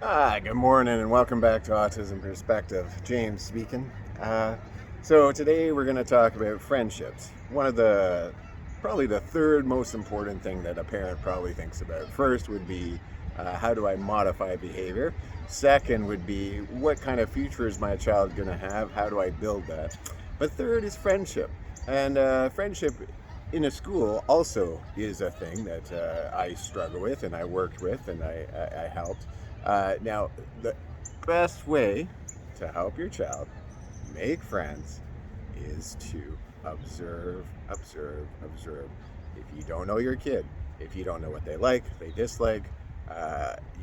Good morning and welcome back to Autism Perspective. James speaking. So today we're going to talk about friendships. Probably the third most important thing that a parent probably thinks about. First would be how do I modify behavior? Second would be what kind of future is my child going to have? How do I build that? But third is friendship. And friendship in a school also is a thing that I struggle with and I worked with and I helped. Now, the best way to help your child make friends is to observe, observe, observe. If you don't know your kid, if you don't know what they like, they dislike,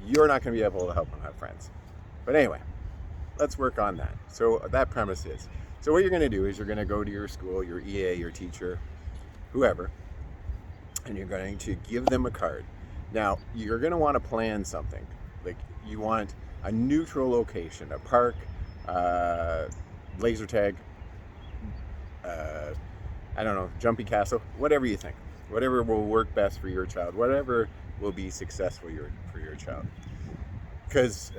you're not going to be able to help them have friends. But anyway, let's work on that. So that premise is, so what you're going to do is you're going to go to your school, your EA, your teacher, whoever, and you're going to give them a card. Now, you're going to want to plan something. Like you want a neutral location, a park, laser tag, I don't know, jumping castle, whatever you think, whatever will work best for your child, whatever will be successful for your child. Because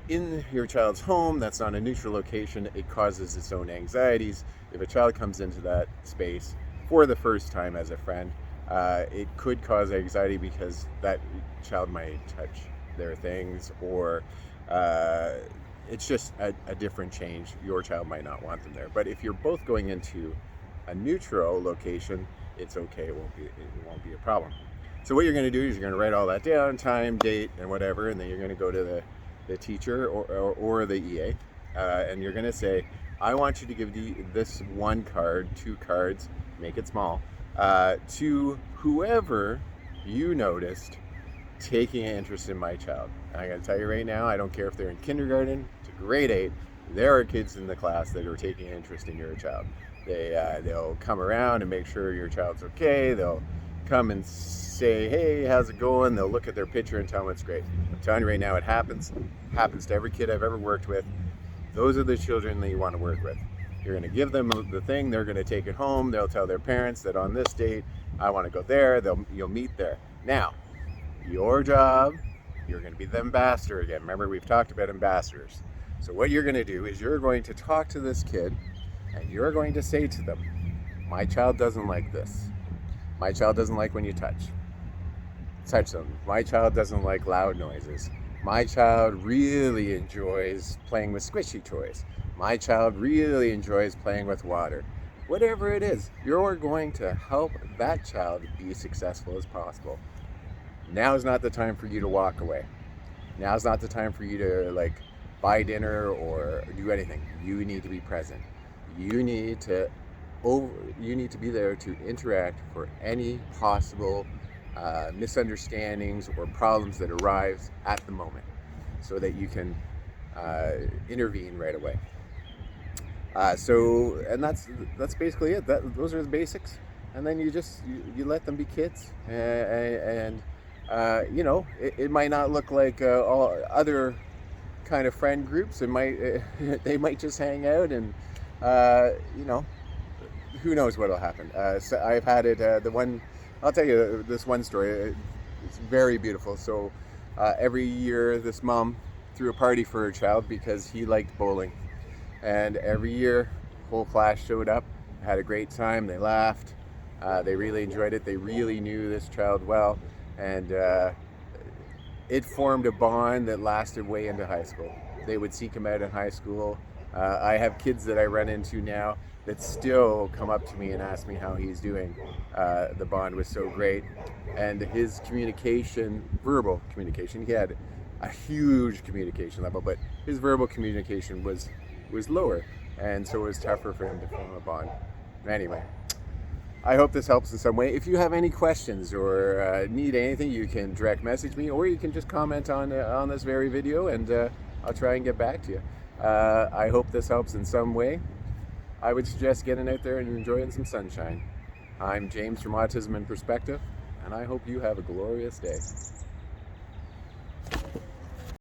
in your child's home, that's not a neutral location, it causes its own anxieties. If a child comes into that space for the first time as a friend, it could cause anxiety because that child might touch their things, or it's just a different change. Your child might not want them there. But if you're both going into a neutral location, it's okay. It won't be a problem. So what you're going to do is you're going to write all that down, time, date, and whatever, and then you're going to go to the teacher or the EA, and you're going to say, I want you to give this one card, 2 cards, make it small, to whoever you noticed taking an interest in my child. And I gotta tell you right now, I don't care if they're in kindergarten to grade 8, there are kids in the class that are taking an interest in your child. They'll come around and make sure your child's okay. They'll come and say, hey, how's it going? They'll look at their picture and tell them it's great. I'm telling you right now, it happens to every kid I've ever worked with. Those are the children that you want to work with. You're going to give them the thing, they're going to take it home, they'll tell their parents that on this date, I want to go there, you'll meet there. Now, your job, you're going to be the ambassador again. Remember, we've talked about ambassadors. So what you're going to do is you're going to talk to this kid and you're going to say to them, my child doesn't like this. My child doesn't like when you touch them. My child doesn't like loud noises. My child really enjoys playing with squishy toys. My child really enjoys playing with water. Whatever it is, you're going to help that child be successful as possible. Now is not the time for you to walk away. Now is not the time for you to buy dinner or do anything. You need to be present. You need to be there to interact for any possible misunderstandings or problems that arise at the moment, so that you can intervene right away. And that's basically it. Those are the basics, and then you let them be kids, and it might not look like all other kind of friend groups. It might they might just hang out, and who knows what'll happen. So I've had it. I'll tell you this one story. It's very beautiful. So every year, this mom threw a party for her child because he liked bowling, and every year, whole class showed up, had a great time. They laughed. They really enjoyed it. They really knew this child well. And it formed a bond that lasted way into high school. They would seek him out in high school. I have kids that I run into now that still come up to me and ask me how he's doing. The bond was so great. And his verbal communication, he had a huge communication level, but his verbal communication was lower. And so it was tougher for him to form a bond. Anyway, I hope this helps in some way. If you have any questions or need anything, you can direct message me, or you can just comment on this very video, and I'll try and get back to you. I hope this helps in some way. I would suggest getting out there and enjoying some sunshine. I'm James from Autism in Perspective, and I hope you have a glorious day.